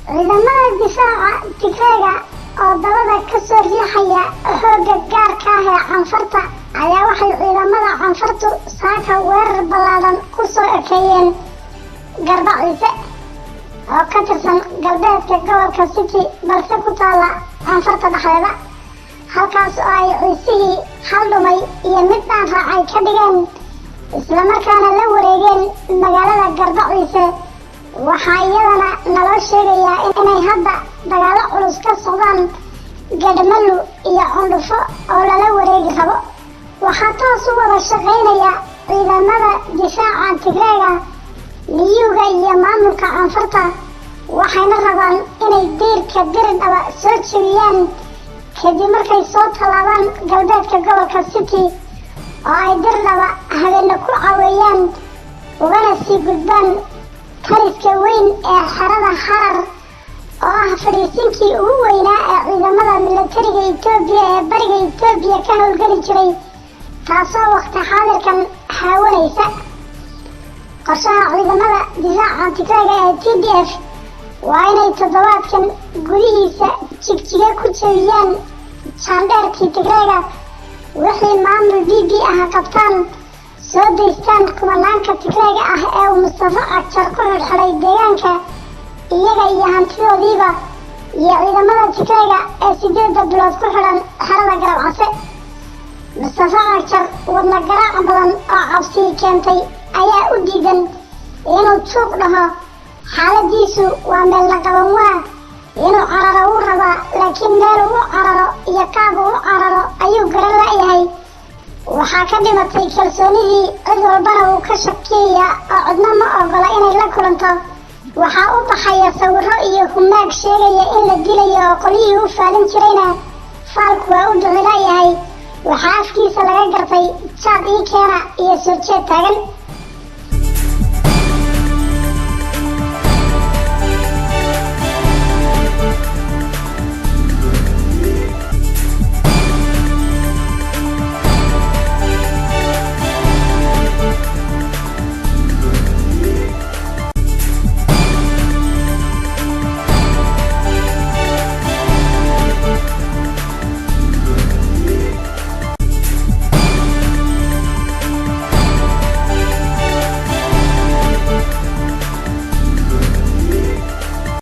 ciidamada difaaca Tigreega oo dabada ka soo riixaya xoogga gaarka ah ee Canfarta ayaa waxay ciidamada Canfartu saaka weerar ballaaran ku soo ekeeyeen Garbaciise oo ka tirsan galbeedka gobolka City balse ku taala Canfarta dhexdeeda halkaas oo ay ciisihii hal dhumay iyo mid aan raacay ka dhigeen isla markaana la wareegeen magaalada Garbaciise waxaa iyadana naloo sheegayaa inay hadda dagaalo culus ka socdaan Gadhmalu iyo Cundhufo oo lala wareegi rabo waxaa toos u wada shaqaynaya ciidamada difaaca Tigreega liyuga iyo maamulka Canfarta waxayna rabaan inay deyrka Diridhaba soo jebiyaan kadib markay soo tallaabaan galbeedka gobolka City oo ay Diridhaba habeena ku caweeyaan ugana sii gudbaan taliska weyn ee xerada Harar oo ah fadhiisinkii ugu weynaa ee ciidamada militariga Itoobiya ee bariga Itoobiya ka howlgali jiray taasoo waqti xaadirkan haawanaysa qorshaha ciidamada difaaca Tigreega ee TDF waa inay toddobaadkan gudihiisa jigjiga ku jebiyaan jaandheerkii Tigreega wixii maamul DB ah qabtaan soo daystaan kumanaanka Tigreega ah ee uu Mustafa Cagjar ku xidhay deegaanka iyaga iyo hantidoodiiba iyo ciidamada Tigreega ee 8 bilood ku xidhan xerada Garbaciise Mustafa Cagjar wadna garaac badan oo cabsi keentay ayaa u diidan inuu tuuq dhaho xaaladiisu waa meel la qaban waa inuu cararo uu rabaa laakiin meel uu cararo iyo qaab uu cararo ayuu garan la'yahay waxaa ka dhimatay kalsoonidii cid walbana uu ka shakiyaya oo cidna ma ogola inay la kulanto waxaa u baxaya sawirro iyo humaag sheegaya in la dilayo oo qolyihii u faalin jirayna faalku waa u duci la'yahay waxaa afkiisa laga gartay jaad ii keena iyo soo jeed taagan